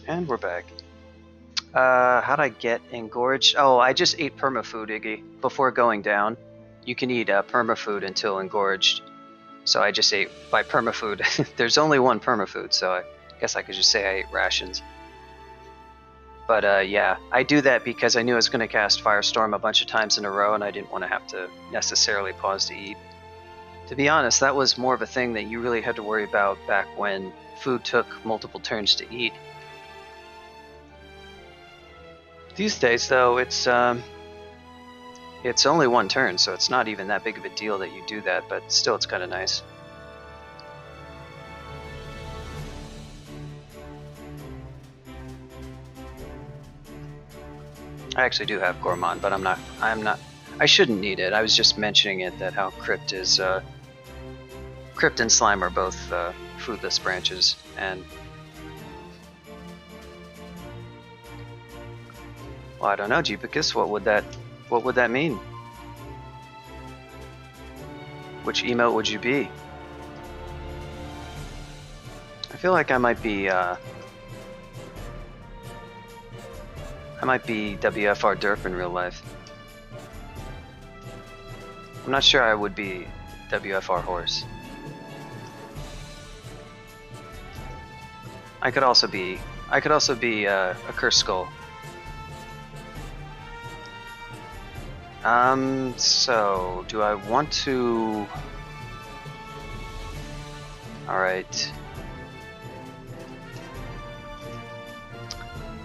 And we're back. How'd I get engorged? Oh, I just ate permafood, Iggy, before going down. You can eat permafood until engorged. So I just ate by permafood. There's only one permafood, so I guess I could just say I ate rations. But yeah, I do that because I knew I was going to cast Firestorm a bunch of times in a row, and I didn't want to have to necessarily pause to eat. To be honest, that was more of a thing that you really had to worry about back when food took multiple turns to eat. These days, though, it's only one turn, so it's not even that big of a deal that you do that, but still it's kind of nice. I actually do have Gourmand, but I shouldn't need it. I was just mentioning it, that how Crypt and Slime are both foodless branches, and well, I don't know, Jeepicus, what would that mean? Which emote would you be? I feel like I might be WFR Derp in real life. I'm not sure I would be WFR Horse. I could also be a Cursed Skull. So do I want to? All right.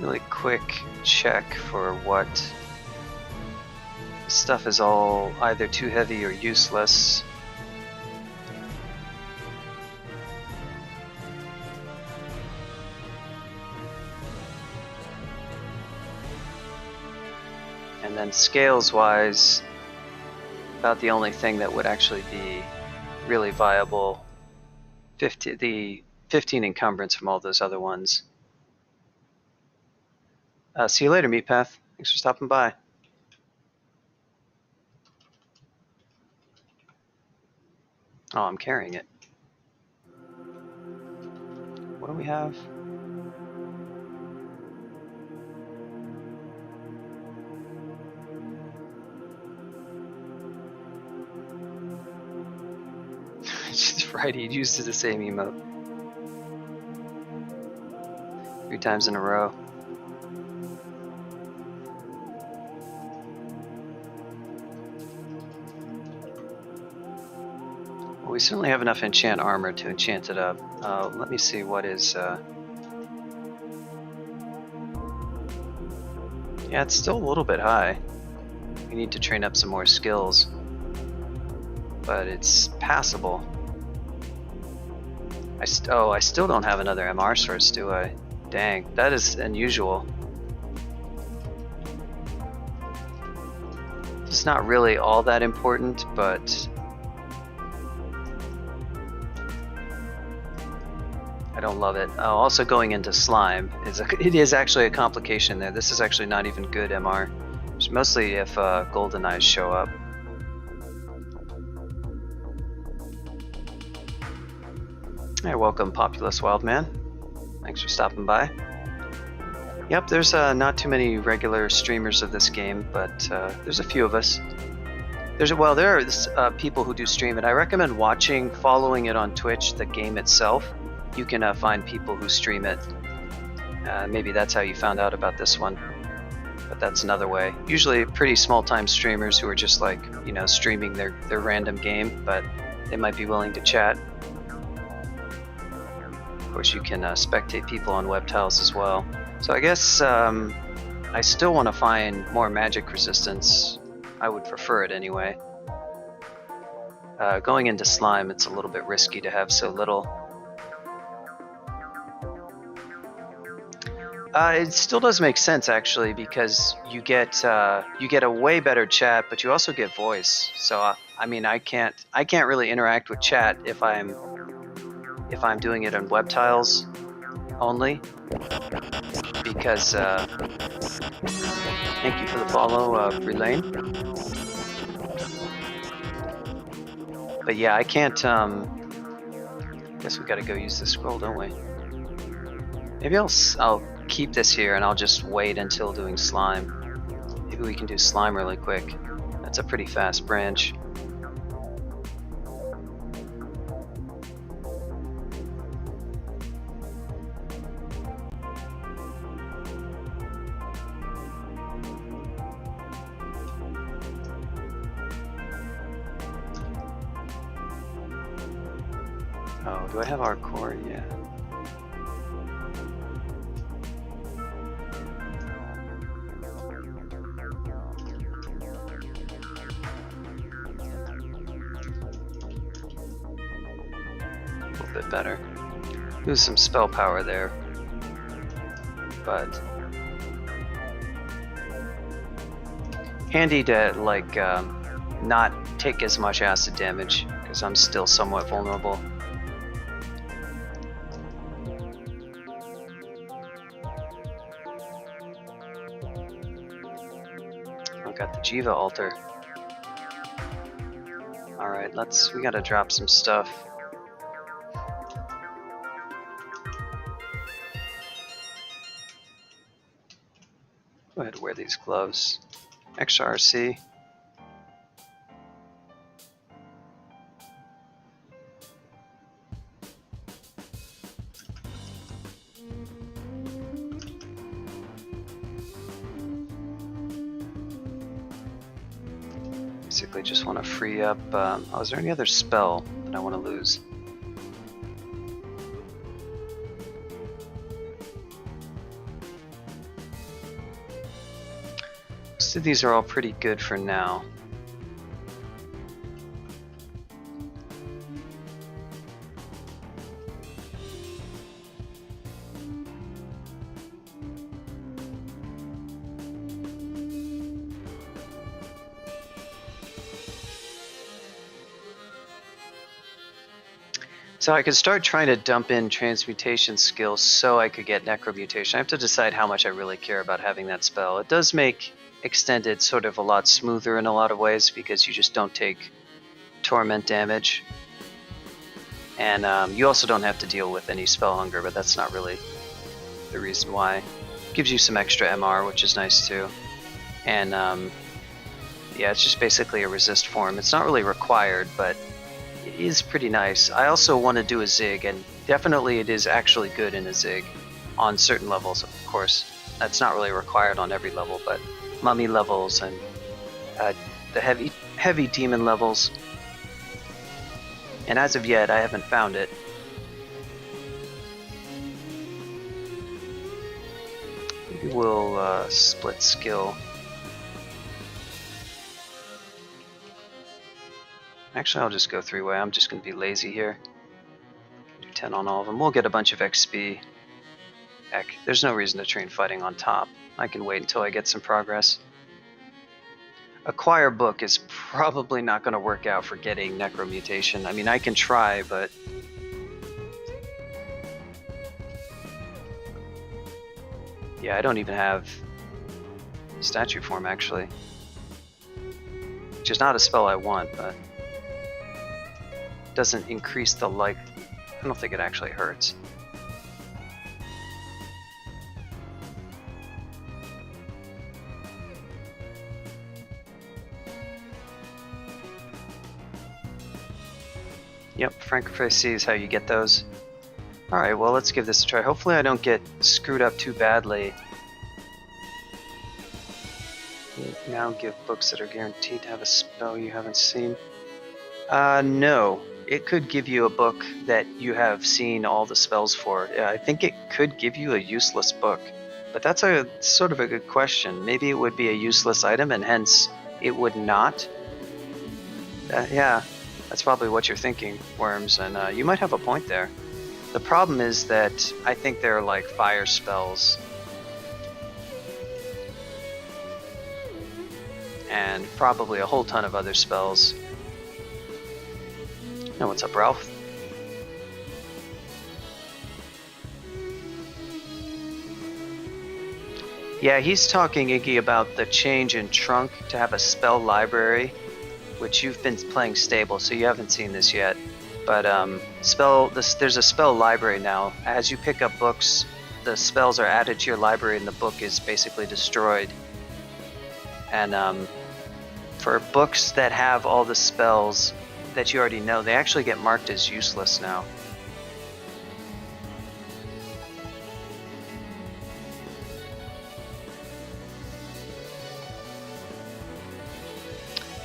Really quick check for what stuff is all either too heavy or useless. And then scales wise, about the only thing that would actually be really viable, the 15 encumbrance from all those other ones. See you later, Meatpath. Thanks for stopping by. Oh, I'm carrying it. What do we have? Just right, he used the same emote 3 times in a row. We certainly have enough enchant armor to enchant it up. Let me see what is... Yeah, it's still a little bit high. We need to train up some more skills. But it's passable. I still don't have another MR source, do I? Dang, that is unusual. It's not really all that important, but... I don't love it. Also going into Slime, it is actually a complication there. This is actually not even good MR. It's mostly if Golden Eyes show up. Hey, welcome Populous Wildman. Thanks for stopping by. Yep, there's not too many regular streamers of this game, but there's a few of us. There are people who do stream it. I recommend following it on Twitch, the game itself. You can find people who stream it. Maybe that's how you found out about this one. But that's another way. Usually pretty small-time streamers who are just like, streaming their random game, but they might be willing to chat. Of course, you can spectate people on web tiles as well. So I guess I still want to find more magic resistance. I would prefer it anyway. Going into Slime, it's a little bit risky to have so little. It still does make sense actually, because you get a way better chat, but you also get voice. So I mean, I can't really interact with chat if I'm doing it on web tiles only, because thank you for the follow, Relane. But yeah, I can't. Guess we gotta go use the scroll, don't we? Maybe I'll keep this here and I'll just wait until doing slime. Maybe we can do slime really quick. That's a pretty fast branch. Oh, do I have our core? Yeah. A little bit better. Lose some spell power there, but handy to like not take as much acid damage because I'm still somewhat vulnerable. I've got the DeCj Veh altar. All right, we gotta drop some stuff. Go ahead and wear these gloves. Extra RC. Basically just want to free up, oh, is there any other spell that I want to lose? So these are all pretty good for now. So I could start trying to dump in transmutation skills so I could get necromutation. I have to decide how much I really care about having that spell. It does make extended sort of a lot smoother in a lot of ways because you just don't take torment damage. And you also don't have to deal with any spell hunger, but that's not really the reason why. It gives you some extra MR, which is nice too. And yeah, it's just basically a resist form. It's not really required, but it is pretty nice. I also want to do a Zig, and definitely it is actually good in a Zig on certain levels, of course. That's not really required on every level, but mummy levels and the heavy demon levels. And as of yet, I haven't found it. Maybe we'll split skill. Actually, I'll just go three-way. I'm just going to be lazy here. Do 10 on all of them. We'll get a bunch of XP. Heck, there's no reason to train fighting on top. I can wait until I get some progress. Acquire book is probably not going to work out for getting necromutation. I mean, I can try, but... yeah, I don't even have statue form, actually. Which is not a spell I want, but... doesn't increase the I don't think it actually hurts. Yep, Francophrasie is how you get those. Alright, well, let's give this a try. Hopefully I don't get screwed up too badly. Now give books that are guaranteed to have a spell you haven't seen. No. It could give you a book that you have seen all the spells for. I think it could give you a useless book. But that's a sort of a good question. Maybe it would be a useless item and hence it would not. Yeah, that's probably what you're thinking, Worms, and you might have a point there. The problem is that I think they're like fire spells. And probably a whole ton of other spells. Oh, what's up, Ralph? Yeah, he's talking, Iggy, about the change in Trunk to have a spell library, which you've been playing stable, so you haven't seen this yet. But there's a spell library now. As you pick up books, the spells are added to your library and the book is basically destroyed. And for books that have all the spells that you already know, they actually get marked as useless now.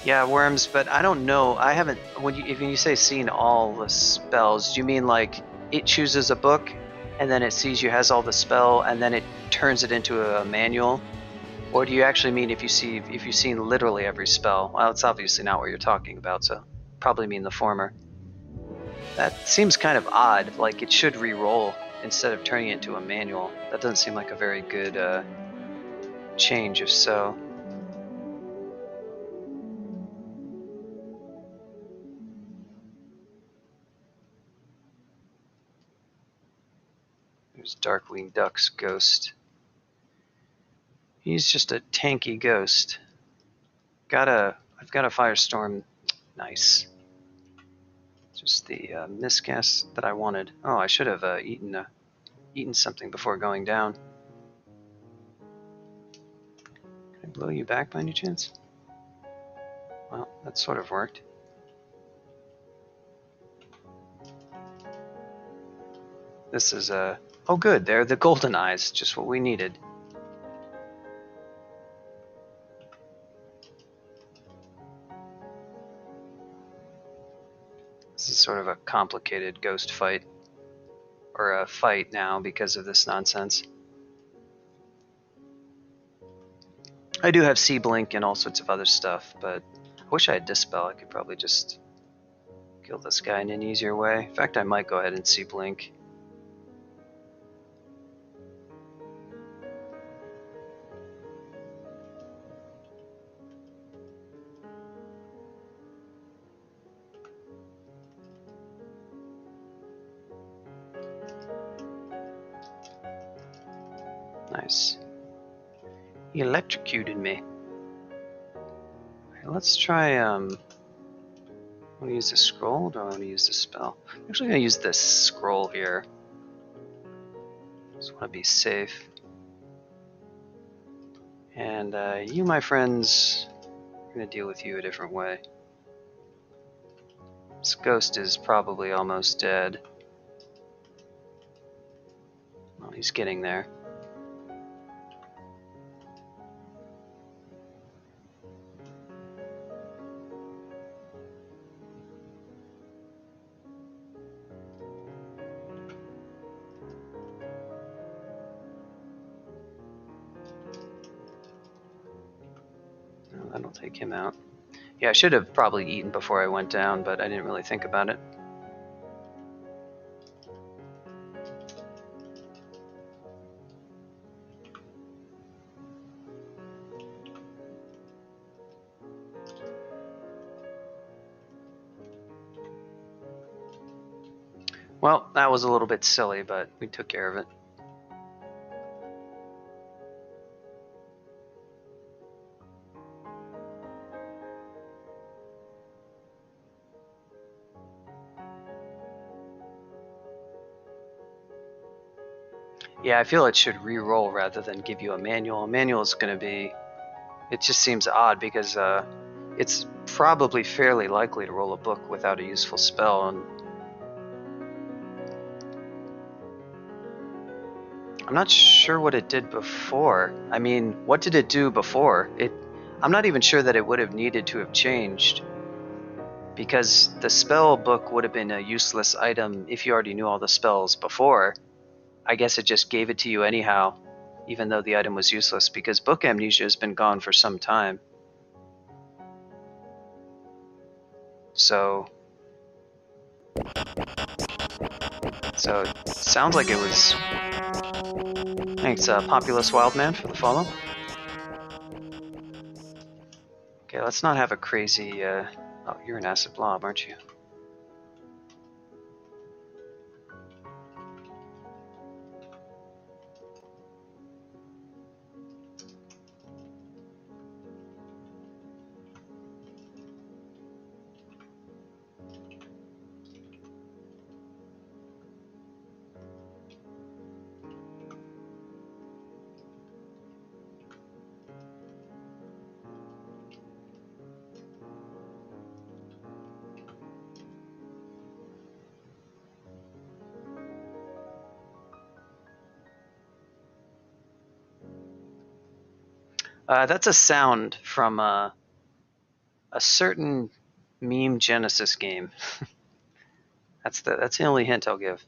Yeah, worms, but I don't know. I haven't. If you say seen all the spells, do you mean like it chooses a book, and then it sees you has all the spell, and then it turns it into a manual, or do you actually mean if you've seen literally every spell? Well, it's obviously not what you're talking about, so probably mean the former. That seems kind of odd. Like it should re-roll instead of turning it into a manual. That doesn't seem like a very good change, if so. There's Darkwing Duck's ghost. He's just a tanky ghost. I've got a firestorm. Nice. Just the miscast that I wanted. Oh, I should have eaten something before going down. Can I blow you back by any chance? Well, that sort of worked. This is oh good, they're the golden eyes, just what we needed. This is sort of a complicated ghost fight. Or a fight now because of this nonsense. I do have Sea Blink and all sorts of other stuff, but I wish I had Dispel. I could probably just kill this guy in an easier way. In fact, I might go ahead and Sea Blink. Nice. He electrocuted me. Okay, let's try, I want to use the scroll, or do I want to use the spell? I'm actually going to use this scroll here. Just want to be safe. And you, my friends, I'm going to deal with you a different way. This ghost is probably almost dead. Well, he's getting there. No, that'll take him out. Yeah, I should have probably eaten before I went down, but I didn't really think about it. Well, that was a little bit silly, but we took care of it. Yeah, I feel it should re-roll rather than give you a manual. A manual is going to be... It just seems odd because it's probably fairly likely to roll a book without a useful spell. And I'm not sure what it did before. I mean, what did it do before? I'm not even sure that it would have needed to have changed, because the spell book would have been a useless item if you already knew all the spells before. I guess it just gave it to you anyhow, even though the item was useless, because book amnesia has been gone for some time. So it sounds like it was... Thanks, Populous Wildman, for the follow. Okay, let's not have a crazy... Oh, you're an acid blob, aren't you? That's a sound from a certain meme Genesis game. That's the only hint I'll give.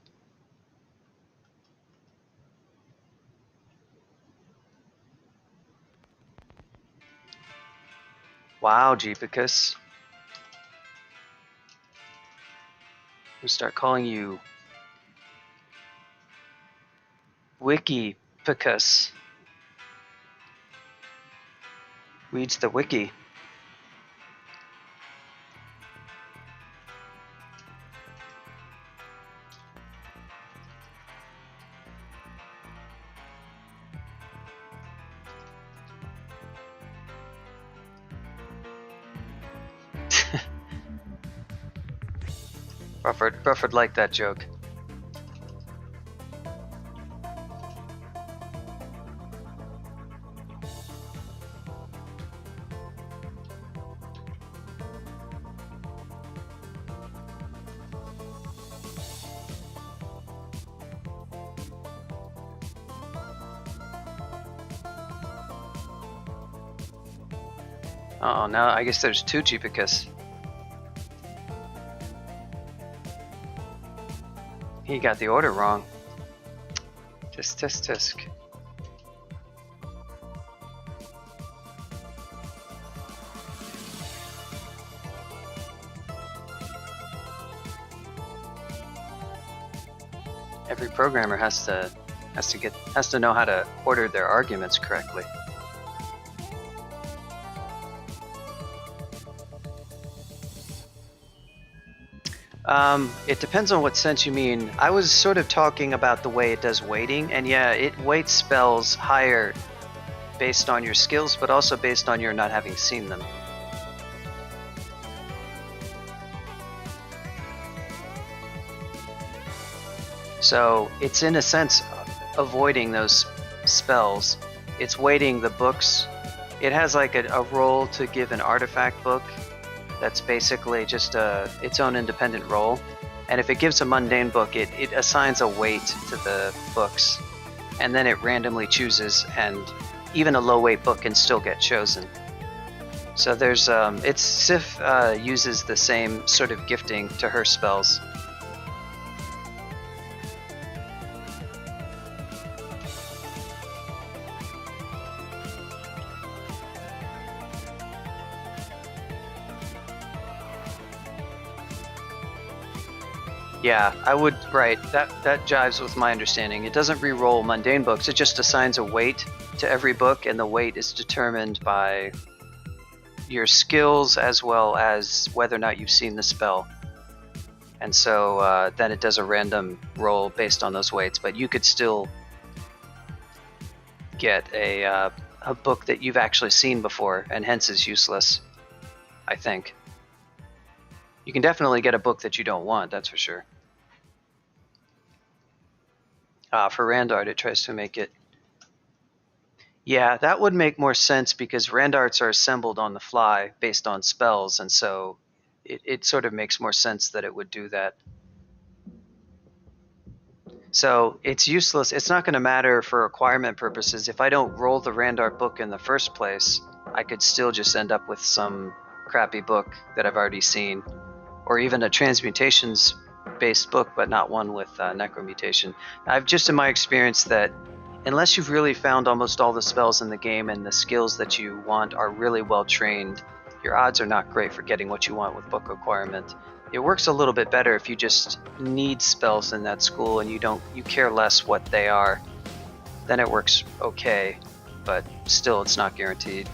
Wow, Jeepicus. We start calling you Wikipicus. Reads the wiki. Rufford liked that joke. Oh, now I guess there's two Jeepicus. He got the order wrong. Tisk. Every programmer has to know how to order their arguments correctly. It depends on what sense you mean. I was sort of talking about the way it does weighting, and yeah, it weights spells higher based on your skills, but also based on your not having seen them. So it's in a sense avoiding those spells. It's weighting the books. It has like a role to give an artifact book that's basically just its own independent role. And if it gives a mundane book, it assigns a weight to the books. And then it randomly chooses, and even a low weight book can still get chosen. So there's, Sif uses the same sort of gifting to her spells. Yeah, I would, right, that jives with my understanding. It doesn't re-roll mundane books, it just assigns a weight to every book, and the weight is determined by your skills as well as whether or not you've seen the spell. And so then it does a random roll based on those weights, but you could still get a book that you've actually seen before, and hence is useless, I think. You can definitely get a book that you don't want, that's for sure. For Randart, it tries to make it... Yeah, that would make more sense because Randarts are assembled on the fly based on spells, and so it sort of makes more sense that it would do that. So it's useless. It's not going to matter for acquirement purposes. If I don't roll the Randart book in the first place, I could still just end up with some crappy book that I've already seen. Or even a transmutations-based book, but not one with necromutation. I've just in my experience that unless you've really found almost all the spells in the game and the skills that you want are really well trained, your odds are not great for getting what you want with book acquirement. It works a little bit better if you just need spells in that school and you care less what they are. Then it works okay, but still it's not guaranteed.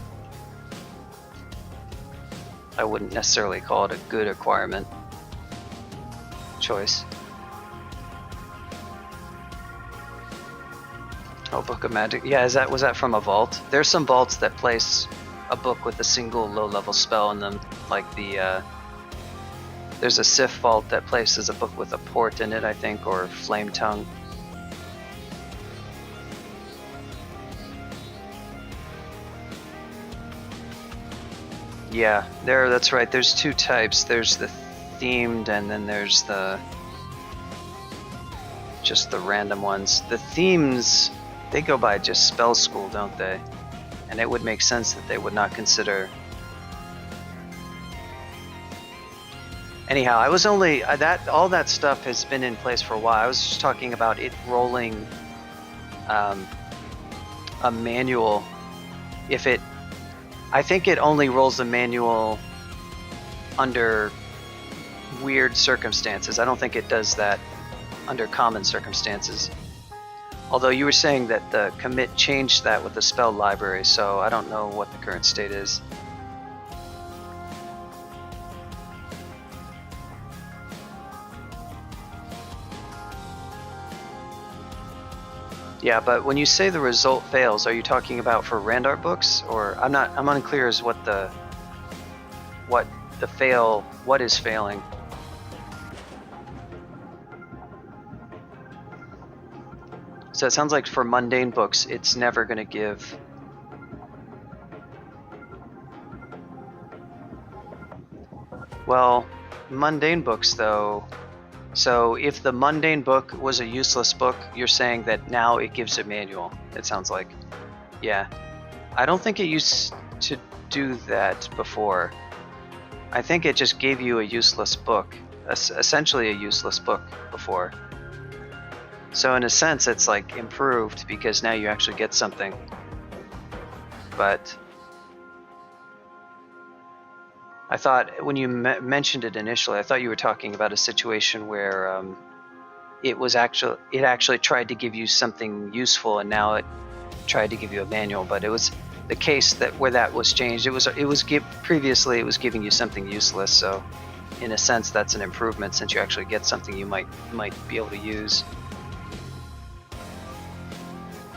I wouldn't necessarily call it a good acquirement choice. Oh, Book of Magic. Yeah, was that from a vault? There's some vaults that place a book with a single low-level spell in them, like there's a Sif vault that places a book with a port in it, I think, or Flame Tongue. Yeah, that's right. There's two types. There's the themed, and then there's just the random ones. The themes, they go by just spell school, don't they? And it would make sense that they would not consider. Anyhow, I was only all that stuff has been in place for a while. I was just talking about it rolling a manual. I think it only rolls the manual under weird circumstances. I don't think it does that under common circumstances. Although you were saying that the commit changed that with the spell library, so I don't know what the current state is. Yeah, but when you say the result fails, are you talking about for Randart books, or I'm unclear as what is failing. So it sounds like for mundane books, it's never going to give. Well, mundane books though. So if the mundane book was a useless book, you're saying that now it gives a manual. It sounds like. Yeah. I don't think it used to do that before. I think it just gave you a useless book, essentially a useless book before. So in a sense, it's like improved because now you actually get something. But I thought when you mentioned it initially, I thought you were talking about a situation where it actually tried to give you something useful, and now it tried to give you a manual. But it was the case where that was changed. Previously it was giving you something useless. So in a sense, that's an improvement since you actually get something you might be able to use.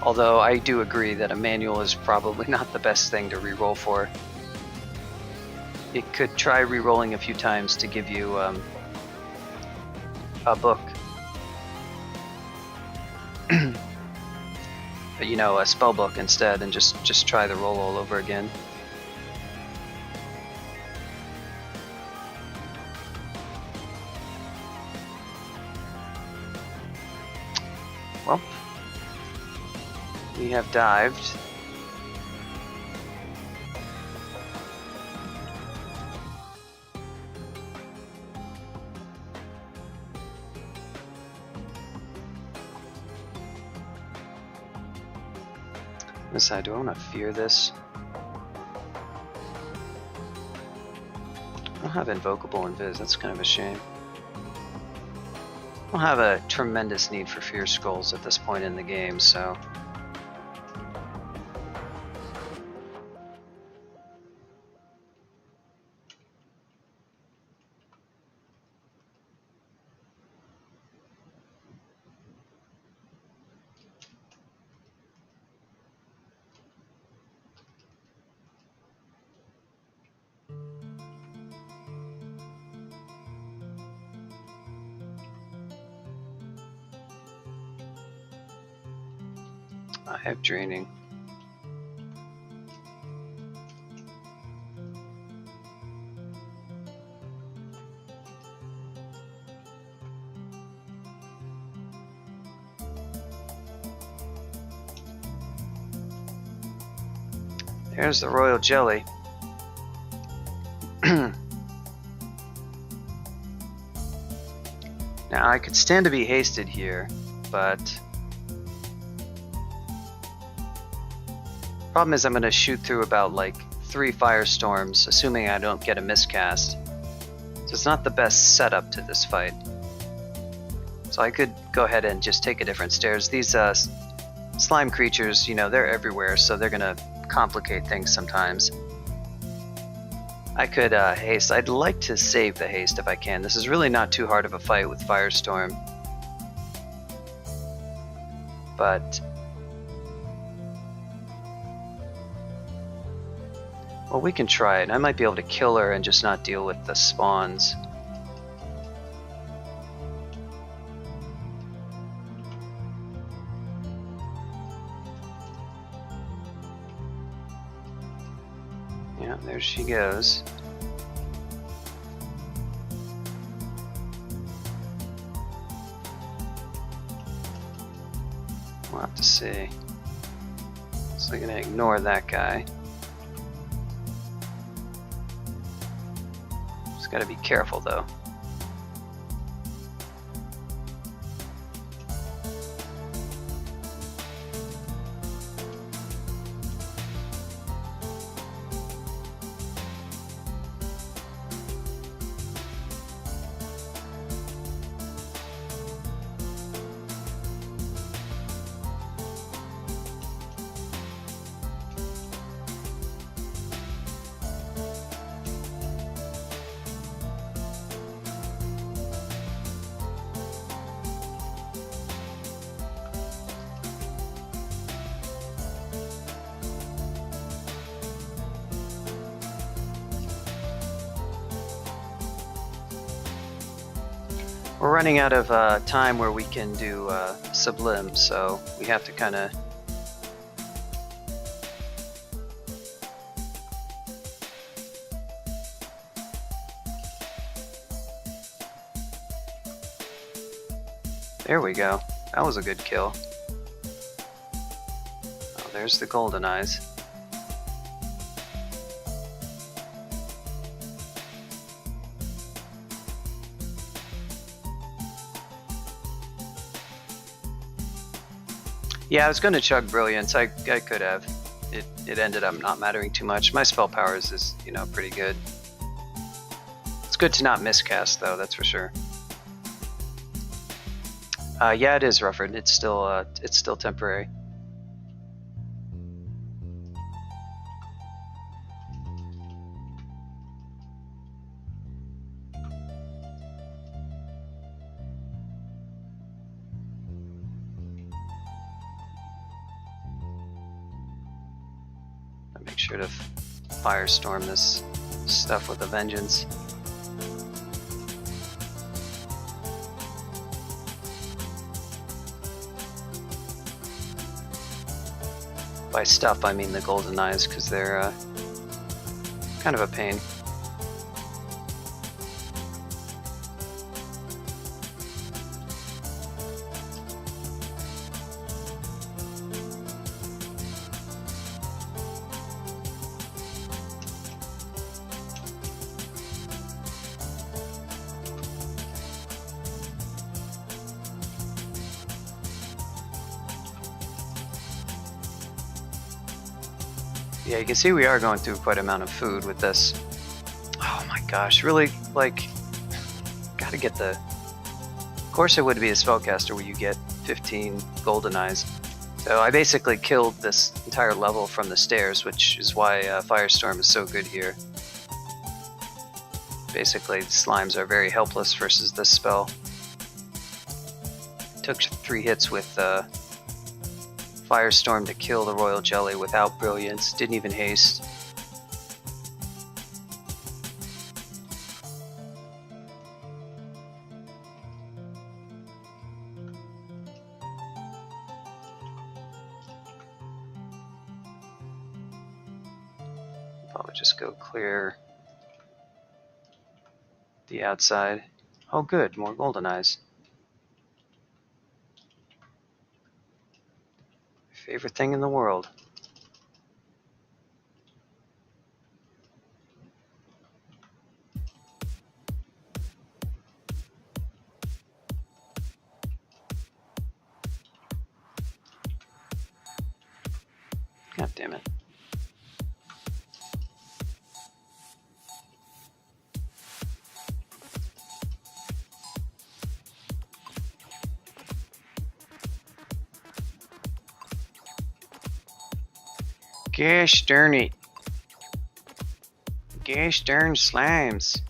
Although I do agree that a manual is probably not the best thing to reroll for. It could try rerolling a few times to give you a book. You know, a spell book instead, and just try the roll all over again. Well, we have dived. Decide, do I want to fear this? I don't have Invocable Invis, that's kind of a shame. I don't have a tremendous need for Fear Skulls at this point in the game, so... I have Draining. There's the Royal Jelly. Now I could stand to be hasted here, but problem is I'm going to shoot through about like 3 firestorms, assuming I don't get a miscast. So it's not the best setup to this fight. So I could go ahead and just take a different stairs. These slime creatures, you know, they're everywhere, so they're going to complicate things sometimes. I could haste. I'd like to save the haste if I can. This is really not too hard of a fight with Firestorm. But... well, we can try it. I might be able to kill her and just not deal with the spawns. Yeah, there she goes. We'll have to see. So I'm gonna ignore that guy. Just gotta be careful though. We're running out of time where we can do sublim, so we have to kind of... There we go. That was a good kill. Oh, there's the golden eyes. Yeah, I was going to chug Brilliance. I could have. It ended up not mattering too much. My spell powers is, you know, pretty good. It's good to not miscast, though, that's for sure. Yeah, it is Rufford. It's still temporary. Make sure to firestorm this stuff with a vengeance. By stuff, I mean the golden eyes, because they're kind of a pain. Yeah, you can see we are going through quite an amount of food with this. Oh my gosh, really, like, gotta get the... Of course it would be a spellcaster where you get 15 golden eyes. So I basically killed this entire level from the stairs, which is why Firestorm is so good here. Basically, slimes are very helpless versus this spell. Took 3 hits with Firestorm to kill the Royal Jelly without Brilliance, didn't even haste. Probably just go clear the outside. Oh good, more golden eyes. Favorite thing in the world. God damn it. Gosh darn it. Gosh darn slimes.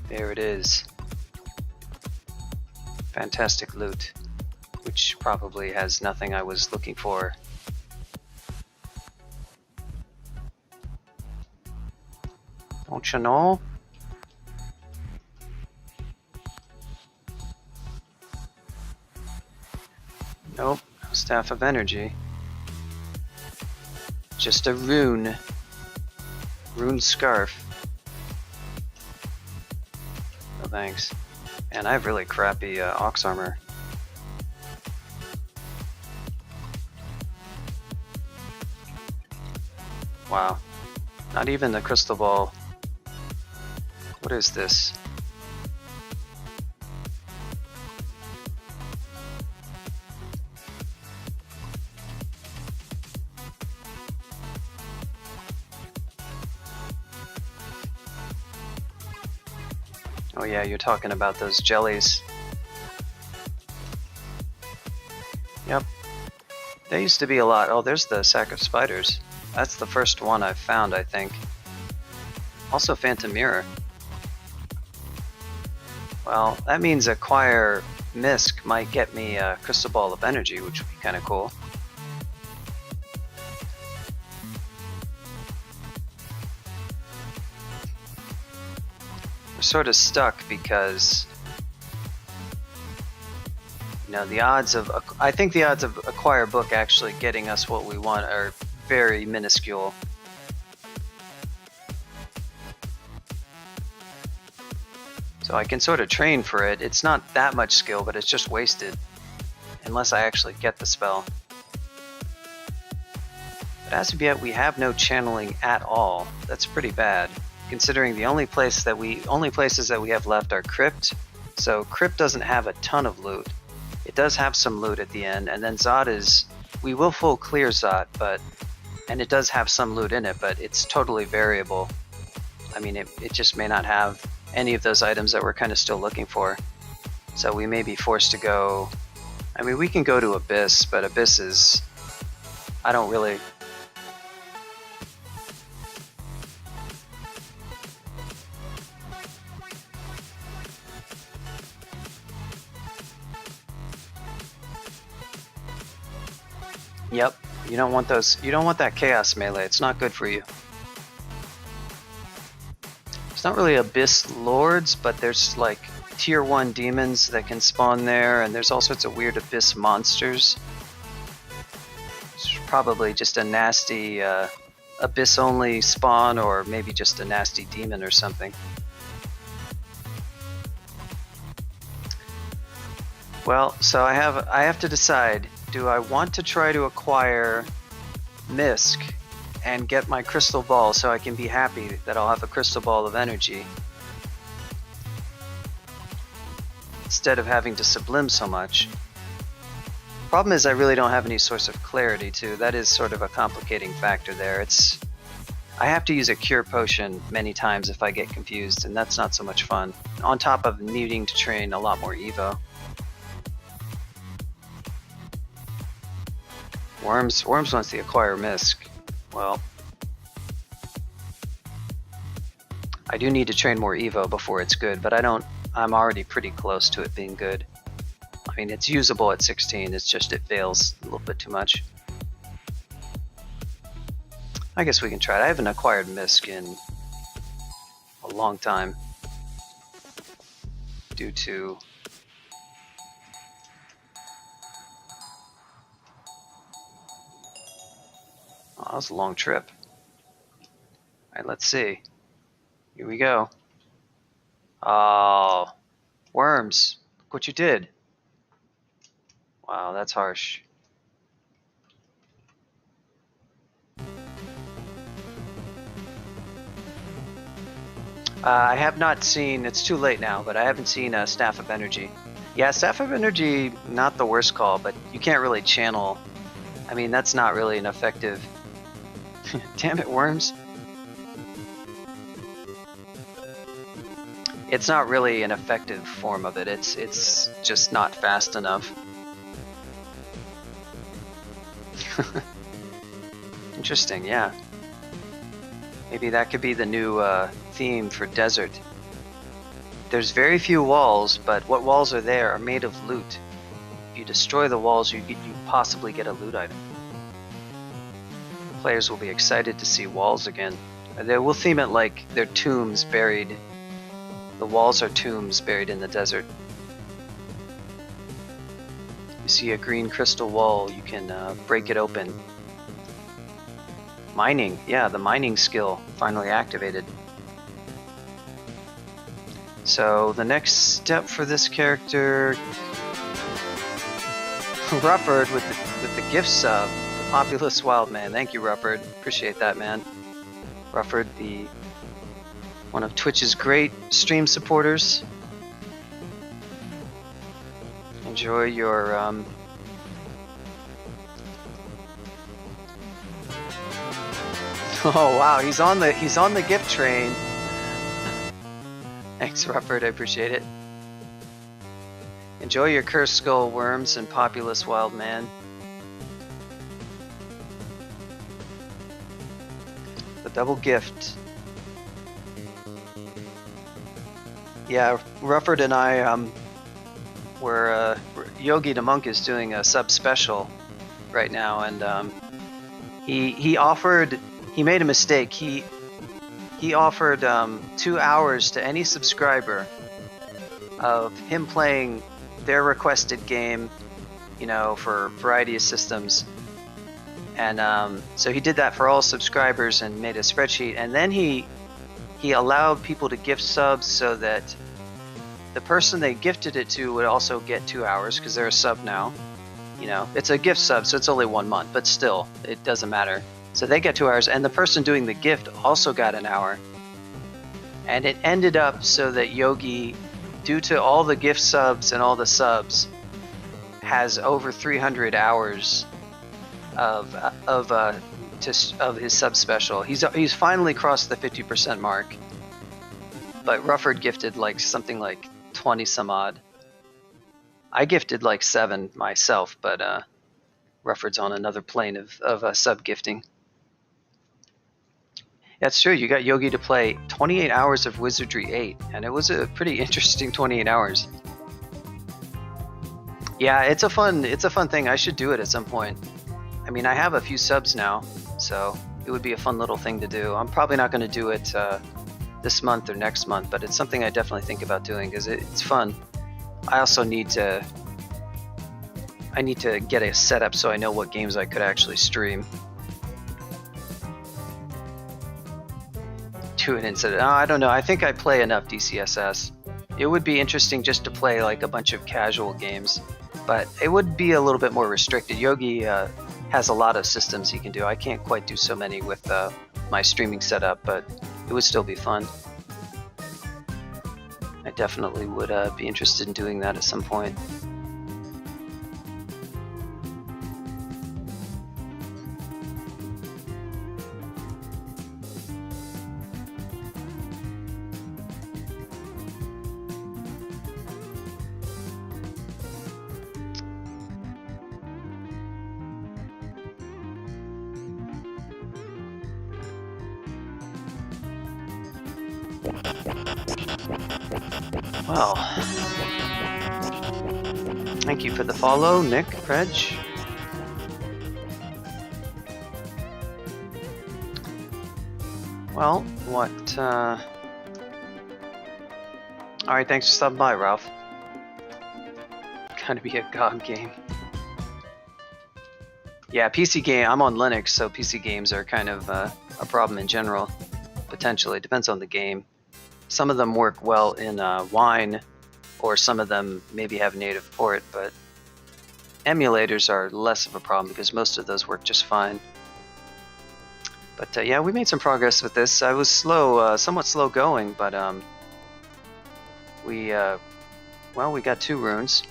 There it is. Fantastic loot, which probably has nothing I was looking for. Don't you know? Nope, no Staff of Energy. Just a rune. Rune scarf. No thanks. And I have really crappy ox armor. Wow. Not even the crystal ball. What is this? Oh yeah, you're talking about those jellies. Yep. There used to be a lot. Oh, there's the sack of spiders. That's the first one I've found, I think. Also Phantom Mirror. Well, that means acquire Misk might get me a crystal ball of energy, which would be kind of cool. We're sort of stuck because, you know, the odds of, I think the odds of acquire book actually getting us what we want are very minuscule. So I can sort of train for it. It's not that much skill, but it's just wasted unless I actually get the spell. But as of yet, we have no channeling at all. That's pretty bad, considering the only places that we have left are Crypt. So Crypt doesn't have a ton of loot. It does have some loot at the end, and then Zod is, we will full clear Zod, and it does have some loot in it, but it's totally variable. I mean, it just may not have any of those items that we're kind of still looking for. So we may be forced to go, I mean, we can go to Abyss, but Abyss is, I don't really, yep, you don't want those, you don't want that chaos melee, it's not good for you. It's not really Abyss Lords, but there's like tier 1 demons that can spawn there, and there's all sorts of weird Abyss monsters. It's probably just a nasty Abyss only spawn, or maybe just a nasty demon or something. Well, so I have to decide, do I want to try to acquire Misk and get my crystal ball so I can be happy that I'll have a crystal ball of energy instead of having to sublim so much? Problem is I really don't have any source of clarity too. That is sort of a complicating factor there. I have to use a cure potion many times if I get confused, and that's not so much fun. On top of needing to train a lot more Evo. Worms wants to acquire Misk. Well, I do need to train more Evo before it's good, but I'm already pretty close to it being good. I mean, it's usable at 16, it's just it fails a little bit too much. I guess we can try it. I haven't acquired Misk in a long time due to oh, that was a long trip. Alright, let's see. Here we go. Oh, worms. Look what you did. Wow, that's harsh. I have not seen, it's too late now, but I haven't seen Staff of Energy. Yeah, Staff of Energy, not the worst call, but you can't really channel. I mean, that's not really an effective... Damn it, worms. It's not really an effective form of it. It's just not fast enough. Interesting, yeah. Maybe that could be the new theme for desert. There's very few walls, but what walls are there are made of loot. If you destroy the walls, you possibly get a loot item. Players will be excited to see walls again. They will theme it like they're tombs buried. The walls are tombs buried in the desert. You see a green crystal wall, you can break it open. Mining, yeah, the mining skill finally activated. So the next step for this character, Rufford with the gift sub, the Populous Wildman. Thank you, Rufford. Appreciate that, man. Rufford, one of Twitch's great stream supporters. Enjoy your Oh wow, he's on the gift train. Thanks, Rufford, I appreciate it. Enjoy your Cursed Skull Worms and Populous Wildman. The double gift. Yeah, Rufford and I Yogi the Monk is doing a sub special right now, and he made a mistake. He offered 2 hours to any subscriber of him playing their requested game, you know, for a variety of systems. And so he did that for all subscribers and made a spreadsheet, and then he allowed people to gift subs so that the person they gifted it to would also get 2 hours because they're a sub now. You know, it's a gift sub, so it's only 1 month, but still, it doesn't matter. So they get 2 hours, and the person doing the gift also got an hour. And it ended up so that Yogi, due to all the gift subs and all the subs, has over 300 hours of his sub special. He's finally crossed the 50% mark. But Rufford gifted like something like 20 some odd. I gifted like 7 myself, but Rufford's on another plane of sub gifting. That's true. You got Yogi to play 28 hours of Wizardry 8, and it was a pretty interesting 28 hours. Yeah, it's a fun thing. I should do it at some point. I mean, I have a few subs now, so it would be a fun little thing to do. I'm probably not going to do it this month or next month, but it's something I definitely think about doing because it's fun. I also need to get a setup so I know what games I could actually stream. Do it instead of, I don't know. I think I play enough DCSS. It would be interesting just to play like a bunch of casual games, but it would be a little bit more restricted. Yogi has a lot of systems he can do. I can't quite do so many with my streaming setup, but it would still be fun. I definitely would be interested in doing that at some point. Well, thank you for the follow, Nick, Reg. Well, what, alright, thanks for stopping by, Ralph. Gotta be a GOG game. Yeah, PC game, I'm on Linux, so PC games are kind of a problem in general. Potentially, depends on the game. Some of them work well in Wine, or some of them maybe have native port, but emulators are less of a problem because most of those work just fine. But yeah, we made some progress with this. I was slow, somewhat slow going, but we got 2 runes.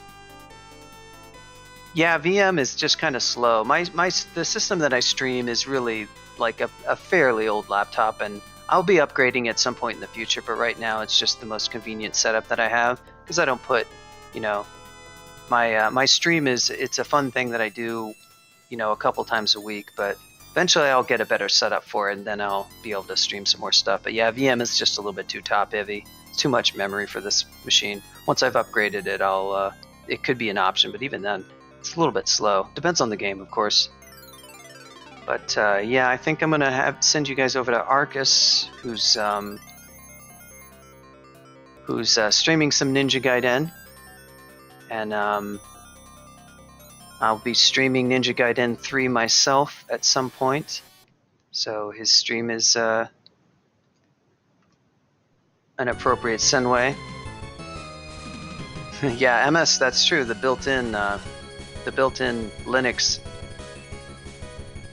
Yeah, VM is just kind of slow. The system that I stream is really like a fairly old laptop, and I'll be upgrading at some point in the future, but right now it's just the most convenient setup that I have because I don't put, you know, my stream it's a fun thing that I do, you know, a couple times a week, but eventually I'll get a better setup for it and then I'll be able to stream some more stuff. But yeah, VM is just a little bit too top heavy. It's too much memory for this machine. Once I've upgraded it, it could be an option, but even then, it's a little bit slow. Depends on the game, of course. But yeah, I think I'm gonna send you guys over to Arcus, who's streaming some Ninja Gaiden, and I'll be streaming Ninja Gaiden 3 myself at some point. So his stream is an appropriate segue. Yeah, MS. That's true. The built-in Linux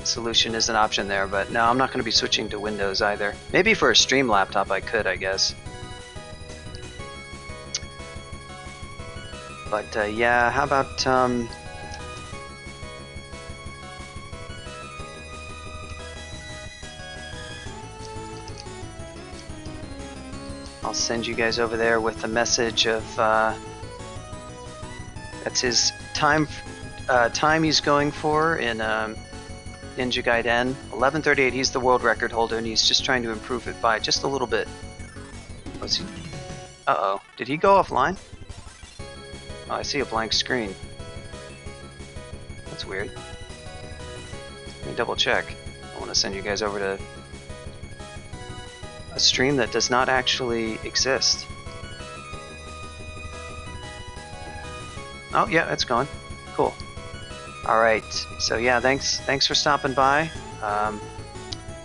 solution is an option there, but no, I'm not going to be switching to Windows either. Maybe for a stream laptop I could, I guess. But yeah, how about I'll send you guys over there with a message of that's his time he's going for in Ninja Gaiden 11:38. He's the world record holder, and he's just trying to improve it by just a little bit. What's he? Uh-oh. Did he go offline? Oh, I see a blank screen. That's weird. Let me double check. I want to send you guys over to a stream that does not actually exist. Oh, yeah, it's gone. Cool. All right. So yeah, thanks for stopping by.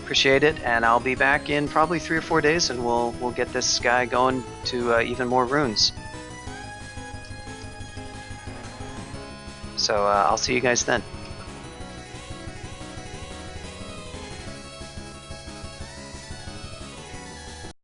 Appreciate it, and I'll be back in probably 3 or 4 days, and we'll get this guy going to even more runes. So I'll see you guys then.